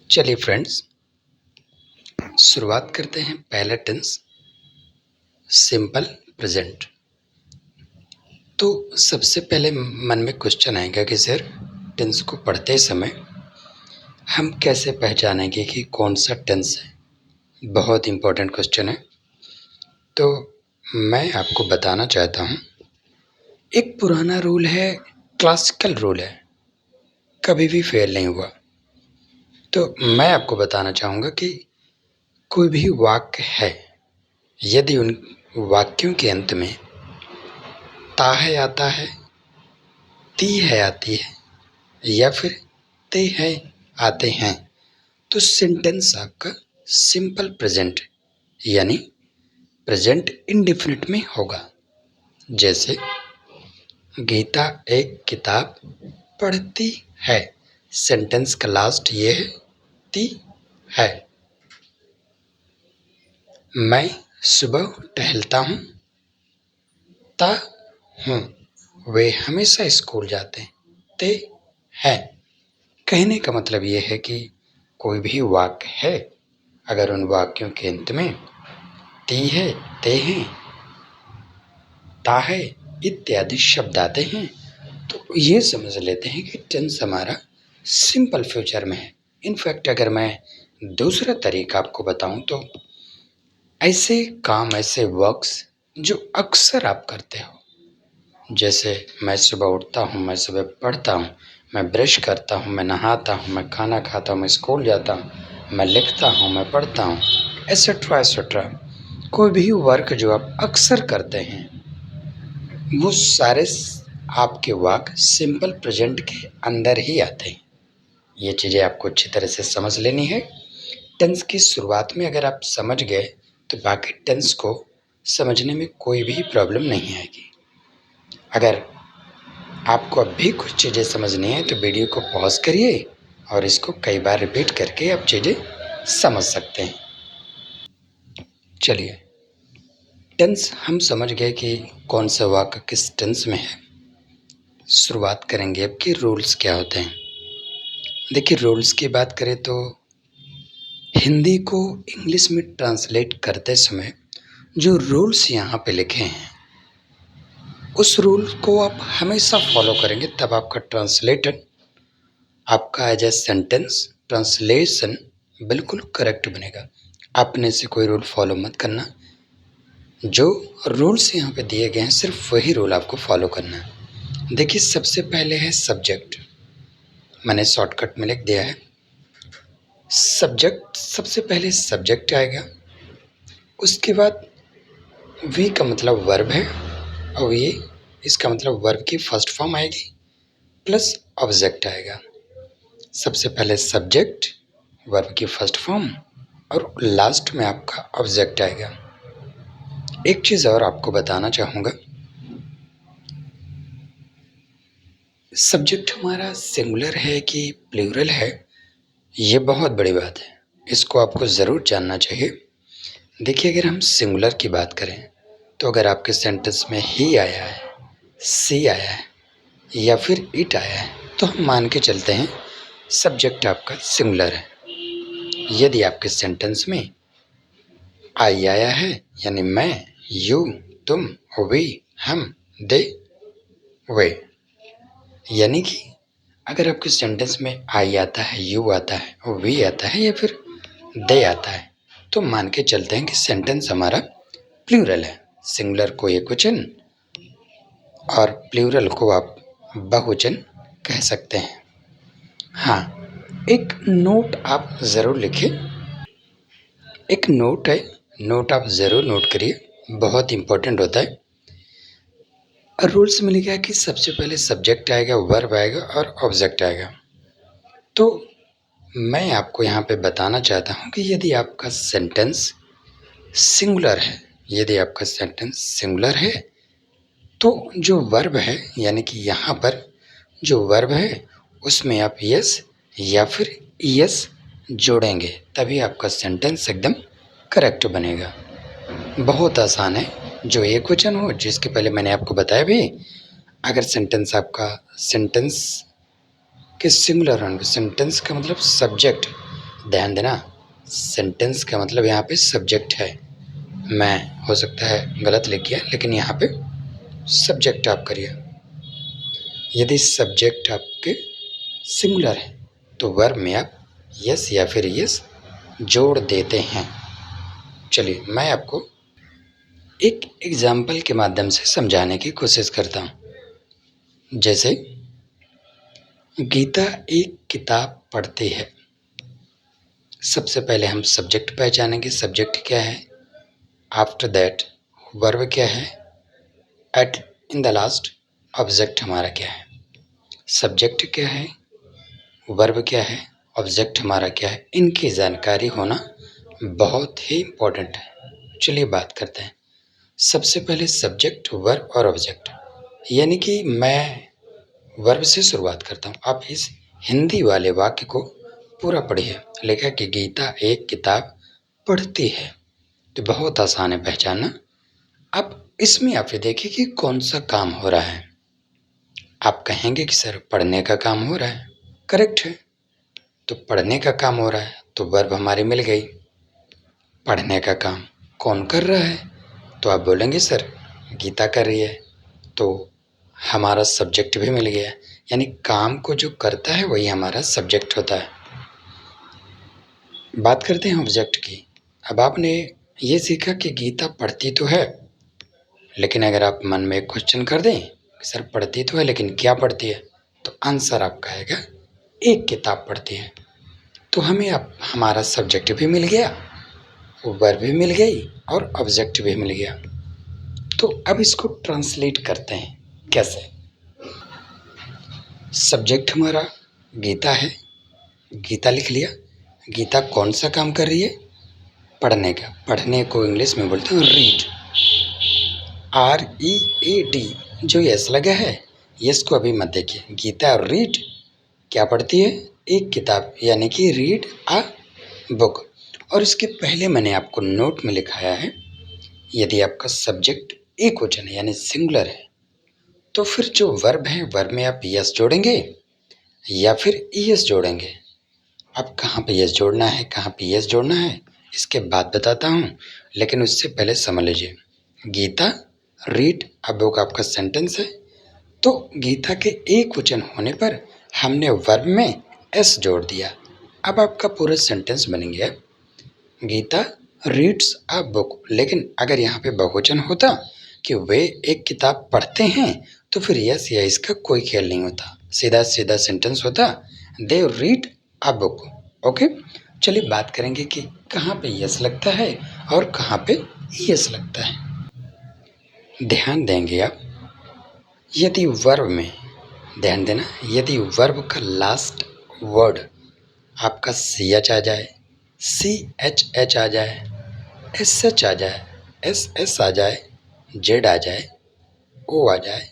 चलिए फ्रेंड्स, शुरुआत करते हैं। पहला टेंस सिंपल प्रेजेंट। तो सबसे पहले मन में क्वेश्चन आएगा कि सर, टेंस को पढ़ते समय हम कैसे पहचानेंगे कि कौन सा टेंस है। बहुत इम्पोर्टेंट क्वेश्चन है। तो मैं आपको बताना चाहता हूँ, एक पुराना रूल है, क्लासिकल रूल है, कभी भी फेल नहीं हुआ। तो मैं आपको बताना चाहूँगा कि कोई भी वाक्य है, यदि उन वाक्यों के अंत में ता है आता है, ती है आती है, या फिर ते हैं आते हैं, तो सेंटेंस आपका सिंपल प्रेजेंट यानी प्रेजेंट इंडेफिनिट में होगा। जैसे गीता एक किताब पढ़ती है, सेंटेंस का लास्ट ये है ती है। मैं सुबह टहलता हूँ, ता हूँ, वे हमेशा स्कूल जाते हैं, ते हैं। कहने का मतलब ये है कि कोई भी वाक्य है, अगर उन वाक्यों के अंत में ती है, ते हैं, ता है इत्यादि शब्द आते हैं, तो ये समझ लेते हैं कि टेंस हमारा सिंपल फ्यूचर में है। इनफैक्ट अगर मैं दूसरा तरीका आपको बताऊं तो ऐसे काम, ऐसे वर्क्स जो अक्सर आप करते हो, जैसे मैं सुबह उठता हूँ, मैं सुबह पढ़ता हूँ, मैं ब्रश करता हूँ, मैं नहाता हूँ, मैं खाना खाता हूँ, मैं स्कूल जाता हूँ, मैं लिखता हूँ, मैं पढ़ता हूँ, एसेट्रा एसेट्रा। कोई भी वर्क जो आप अक्सर करते हैं, वो सारे आपके वाक्य सिंपल प्रेजेंट के अंदर ही आते हैं। ये चीज़ें आपको अच्छी तरह से समझ लेनी है। टेंस की शुरुआत में अगर आप समझ गए तो बाकी टेंस को समझने में कोई भी प्रॉब्लम नहीं आएगी। अगर आपको अब भी कुछ चीज़ें समझनी है तो वीडियो को पॉज करिए और इसको कई बार रिपीट करके आप चीज़ें समझ सकते हैं। चलिए, टेंस हम समझ गए कि कौन सा वाक्य किस टेंस में है। शुरुआत करेंगे अब कि रूल्स क्या होते हैं। देखिए, रूल्स की बात करें तो हिंदी को इंग्लिश में ट्रांसलेट करते समय जो रूल्स यहाँ पे लिखे हैं, उस रूल को आप हमेशा फॉलो करेंगे, तब आपका ट्रांसलेटर, आपका एज ए सेंटेंस ट्रांसलेशन बिल्कुल करेक्ट बनेगा। आपने से कोई रूल फॉलो मत करना। जो रूल्स यहाँ पे दिए गए हैं, सिर्फ वही रूल आपको फॉलो करना है। देखिए, सबसे पहले है सब्जेक्ट। मैंने शॉर्टकट में लिख दिया है सब्जेक्ट। सबसे पहले सब्जेक्ट आएगा, उसके बाद वी का मतलब वर्ब है, और ये इसका मतलब वर्ब की फर्स्ट फॉर्म आएगी प्लस ऑब्जेक्ट आएगा। सबसे पहले सब्जेक्ट, वर्ब की फर्स्ट फॉर्म, और लास्ट में आपका ऑब्जेक्ट आएगा। एक चीज़ और आपको बताना चाहूँगा, सब्जेक्ट हमारा सिंगुलर है कि प्लूरल है, ये बहुत बड़ी बात है। इसको आपको ज़रूर जानना चाहिए। देखिए, अगर हम सिंगुलर की बात करें तो अगर आपके सेंटेंस में ही आया है, सी आया है, या फिर इट आया है, तो हम मान के चलते हैं सब्जेक्ट आपका सिंगुलर है। यदि आपके सेंटेंस में आई आया है, यानी मैं, यू, तुम, वी, हम, दे, वे, यानी कि अगर आपके सेंटेंस में आई आता है, यू आता है, वी आता है, या फिर दे आता है, तो मान के चलते हैं कि सेंटेंस हमारा प्लूरल है। सिंगुलर को एकवचन और प्लूरल को आप बहुवचन कह सकते हैं। हाँ, एक नोट आप ज़रूर लिखिए। एक नोट है, नोट आप ज़रूर नोट करिए, बहुत इम्पोर्टेंट होता है। रूल्स में लिखा है कि सबसे पहले सब्जेक्ट आएगा, वर्ब आएगा और ऑब्जेक्ट आएगा। तो मैं आपको यहाँ पे बताना चाहता हूँ कि यदि आपका सेंटेंस सिंगुलर है, यदि आपका सेंटेंस सिंगुलर है, तो जो वर्ब है, यानी कि यहाँ पर जो वर्ब है उसमें आप यस या फिर यस जोड़ेंगे, तभी आपका सेंटेंस एकदम करेक्ट बनेगा। बहुत आसान है। जो एक वचन हो, जिसके पहले मैंने आपको बताया भी, अगर सेंटेंस आपका सेंटेंस के सिंगुलर होने, सेंटेंस का मतलब सब्जेक्ट, ध्यान देना, सेंटेंस का मतलब यहाँ पे सब्जेक्ट है। मैं हो सकता है गलत लिख गया, लेकिन यहाँ पे सब्जेक्ट आप करिए। यदि सब्जेक्ट आपके सिंगुलर है तो वर्ब में आप यस या फिर यस जोड़ देते हैं। चलिए मैं आपको एक एग्जाम्पल के माध्यम से समझाने की कोशिश करता हूँ। जैसे गीता एक किताब पढ़ती है। सबसे पहले हम सब्जेक्ट पहचानेंगे, सब्जेक्ट क्या है। आफ्टर दैट वर्ब क्या है। At in the last object हमारा क्या है। सब्जेक्ट क्या है, वर्ब क्या है, ऑब्जेक्ट हमारा क्या है, इनकी जानकारी होना बहुत ही इम्पोर्टेंट है। चलिए बात करते हैं। सबसे पहले सब्जेक्ट, वर्ब और ऑब्जेक्ट, यानी कि मैं वर्ब से शुरुआत करता हूँ। आप इस हिंदी वाले वाक्य को पूरा पढ़िए। लिखा कि गीता एक किताब पढ़ती है, तो बहुत आसान है पहचानना। अब इसमें आप ये देखिए कि कौन सा काम हो रहा है। आप कहेंगे कि सर पढ़ने का काम हो रहा है, करेक्ट है। तो पढ़ने का काम हो रहा है तो वर्ब हमारी मिल गई। पढ़ने का काम कौन कर रहा है, तो आप बोलेंगे सर गीता कर रही है, तो हमारा सब्जेक्ट भी मिल गया। यानी काम को जो करता है वही हमारा सब्जेक्ट होता है। बात करते हैं ऑब्जेक्ट की। अब आपने ये सीखा कि गीता पढ़ती तो है, लेकिन अगर आप मन में एक क्वेश्चन कर दें कि सर पढ़ती तो है लेकिन क्या पढ़ती है, तो आंसर आपका आएगा एक किताब पढ़ती है। तो हमें अब हमारा सब्जेक्ट भी मिल गया, वर्ब भी मिल गई और ऑब्जेक्ट भी मिल गया। तो अब इसको ट्रांसलेट करते हैं। कैसे? सब्जेक्ट हमारा गीता है, गीता लिख लिया। गीता कौन सा काम कर रही है? पढ़ने का। पढ़ने को इंग्लिश में बोलते हैं रीड, READ। जो यस लगा है, यस को अभी मत देखिए। गीता रीड क्या पढ़ती है? एक किताब, यानी कि रीड अ बुक। और इसके पहले मैंने आपको नोट में लिखाया है, यदि आपका सब्जेक्ट एक वचन है यानी सिंगुलर है, तो फिर जो वर्ब है, वर्ब में आप यस जोड़ेंगे या फिर ईएस जोड़ेंगे। अब कहाँ पे यस जोड़ना है, कहाँ पे यस जोड़ना है, इसके बाद बताता हूँ, लेकिन उससे पहले समझ लीजिए। गीता रीड अ बुक आपका सेंटेंस है, तो गीता के एक वचन होने पर हमने वर्ब में एस जोड़ दिया। अब आपका पूरा सेंटेंस बन गया, गीता रीड्स अ बुक। लेकिन अगर यहाँ पे बहुवचन होता कि वे एक किताब पढ़ते हैं, तो फिर यस या इसका कोई ख्याल नहीं होता, सीधा सीधा सेंटेंस होता, they read a book. Okay, चलिए बात करेंगे कि कहाँ पे यस लगता है और कहाँ पे यस लगता है। ध्यान देंगे आप, यदि वर्ब में, ध्यान देना, यदि वर्ब का लास्ट वर्ड आपका CH आ जाए, CHH आ जाए, SH आ जाए, SS आ जाए, Z आ जाए, O आ जाए,